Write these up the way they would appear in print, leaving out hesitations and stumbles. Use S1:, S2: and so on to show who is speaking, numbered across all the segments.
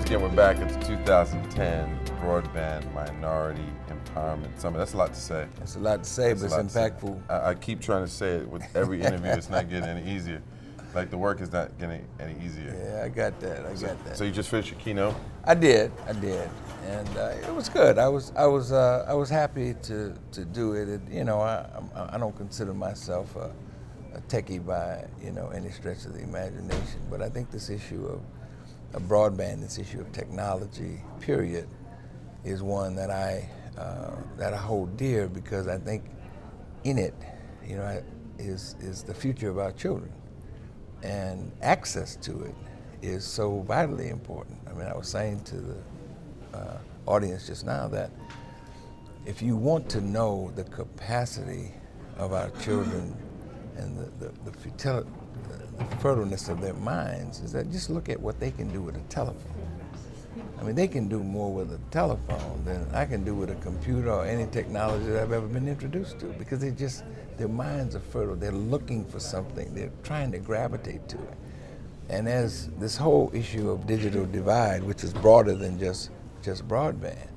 S1: Again, we're back. It's 2010 Broadband Minority Empowerment Summit. That's a lot to say.
S2: It's a lot to say, but it's impactful.
S1: I keep trying to say it with every interview. It's not getting any easier. Like the work is not getting any easier.
S2: Yeah, I got that.
S1: So you just finished your keynote?
S2: I did, and it was good. I was happy to do it. I don't consider myself a techie by any stretch of the imagination, but I think this issue of broadband, this issue of technology, period, is one that I hold dear, because I think in it, is the future of our children, and access to it is so vitally important. I mean, I was saying to the audience just now that if you want to know the capacity of our children and the fertileness of their minds, is that just look at what they can do with a telephone. I mean, they can do more with a telephone than I can do with a computer or any technology that I've ever been introduced to, because their minds are fertile. They're looking for something. They're trying to gravitate to it. And as this whole issue of digital divide, which is broader than just broadband,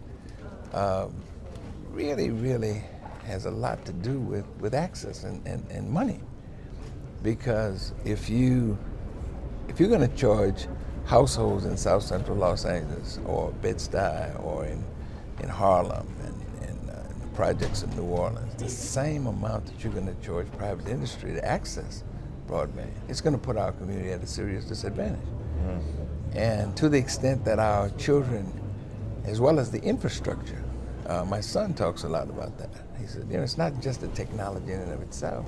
S2: really has a lot to do with access and money. Because if you're going to charge households in South Central Los Angeles or Bed-Stuy or in Harlem and the projects in New Orleans the same amount that you're going to charge private industry to access broadband, it's going to put our community at a serious disadvantage. And to the extent that our children, as well as the infrastructure, my son talks a lot about that. He said, it's not just the technology in and of itself.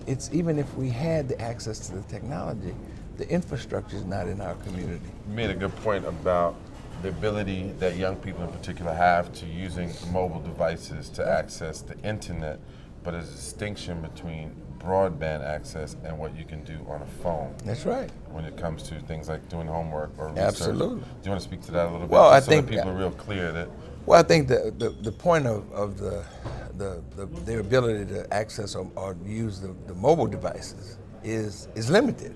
S2: It's even if we had the access to the technology, the infrastructure is not in our community.
S1: You made a good point about the ability that young people in particular have to using mobile devices to access the internet, but there's a distinction between broadband access and what you can do on a phone.
S2: That's right.
S1: When it comes to things like doing homework or research.
S2: Absolutely.
S1: Do you want to speak to that a little bit?
S2: Well, I
S1: so
S2: think
S1: that people are real clear that.
S2: Well, I think the point of their ability to access or use the mobile devices is limited.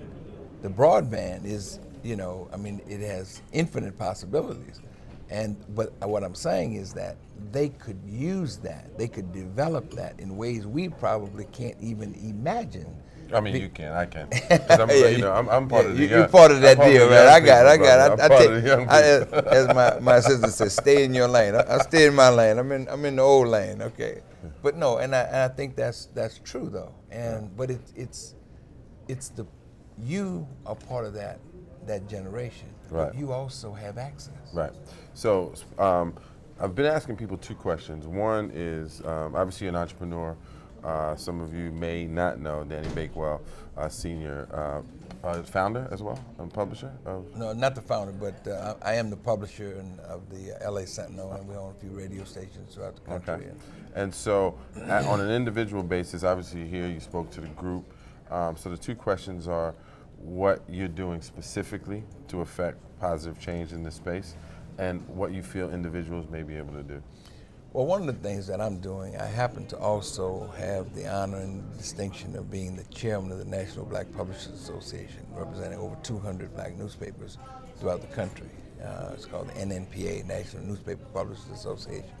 S2: The broadband is, it has infinite possibilities. But what I'm saying is that they could use that, they could develop that in ways we probably can't even imagine.
S1: I mean, you can, I can. I'm part of the young.
S2: You're part of that deal, man. I got it.
S1: I'm part of the young people.
S2: As my sister says, stay in your lane. I stay in my lane. I'm in the old lane, okay. But no, and I think that's true though. But it's you are part of that generation.
S1: Right.
S2: But you also have access.
S1: Right. So I've been asking people two questions. One is, obviously you're an entrepreneur. Some of you may not know Danny Bakewell, senior founder as well, and publisher of?
S2: No, not the founder, but I am the publisher of the LA Sentinel, and we own a few radio stations throughout the country.
S1: Okay. And so on an individual basis, obviously here you spoke to the group. So the two questions are what you're doing specifically to affect positive change in this space, and what you feel individuals may be able to do.
S2: Well, one of the things that I'm doing, I happen to also have the honor and distinction of being the chairman of the National Black Publishers Association, representing over 200 black newspapers throughout the country. It's called the NNPA, National Newspaper Publishers Association.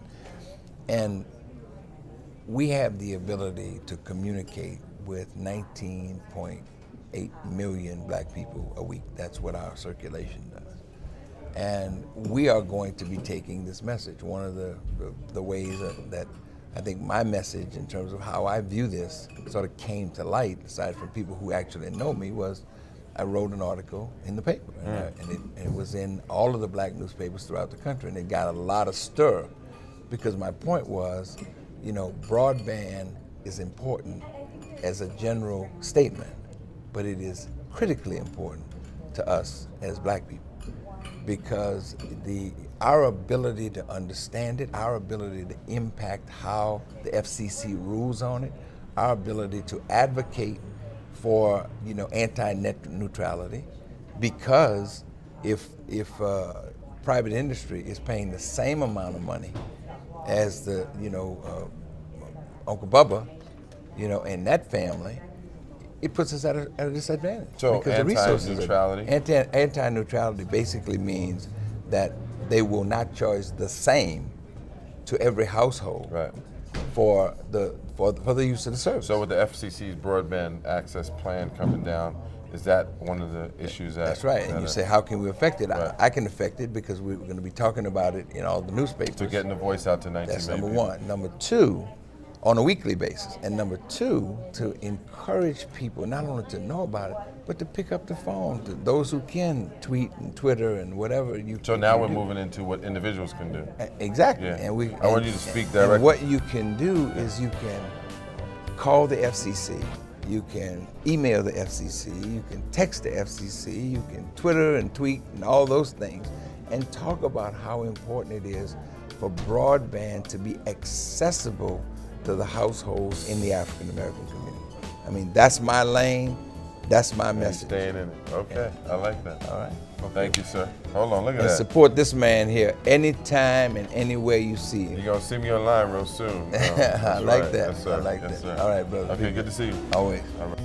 S2: And we have the ability to communicate with 19.8 million black people a week. That's what our circulation does. And we are going to be taking this message. One of the ways that I think my message in terms of how I view this sort of came to light, aside from people who actually know me, was I wrote an article in the paper. And it was in all of the black newspapers throughout the country, and it got a lot of stir, because my point was, broadband is important as a general statement, but it is critically important to us as black people, because our ability to understand it, our ability to impact how the FCC rules on it, our ability to advocate for anti-net neutrality, because if private industry is paying the same amount of money as the Uncle Bubba, and that family, it puts us at a disadvantage.
S1: So
S2: because
S1: anti-neutrality?
S2: Anti-neutrality basically means that they will not charge the same to every household
S1: Right.
S2: for the use of the service.
S1: So with the FCC's broadband access plan coming down, is that one of the issues that?
S2: That's right. And you say, how can we affect it?
S1: Right.
S2: I can affect it because we're going to be talking about it in all the newspapers.
S1: So getting the voice out to 19
S2: That's
S1: million
S2: number
S1: people.
S2: one. Number two, on a weekly basis. And number two, to encourage people not only to know about it, but to pick up the phone. To those who can tweet and Twitter and whatever you.
S1: So now we're
S2: do.
S1: moving into what individuals can do.
S2: Exactly.
S1: Yeah.
S2: And we.
S1: I want
S2: and-
S1: you to speak
S2: and
S1: directly.
S2: what you can do is you can call the FCC. You can email the FCC. You can text the FCC. You can Twitter and tweet and all those things, and talk about how important it is for broadband to be accessible to the households in the African American community. I mean, that's my lane. That's my
S1: And
S2: message.
S1: staying in it. Okay, I like that.
S2: All right.
S1: Thank you, sir. Hold on, look at
S2: And
S1: that.
S2: support this man here anytime and anywhere you see him.
S1: You're gonna see me online real soon.
S2: I
S1: That's
S2: like
S1: right.
S2: that.
S1: Yes, sir.
S2: I like
S1: Yes,
S2: that.
S1: sir.
S2: All right, brother.
S1: Okay, good to see you.
S2: Always.
S1: All right.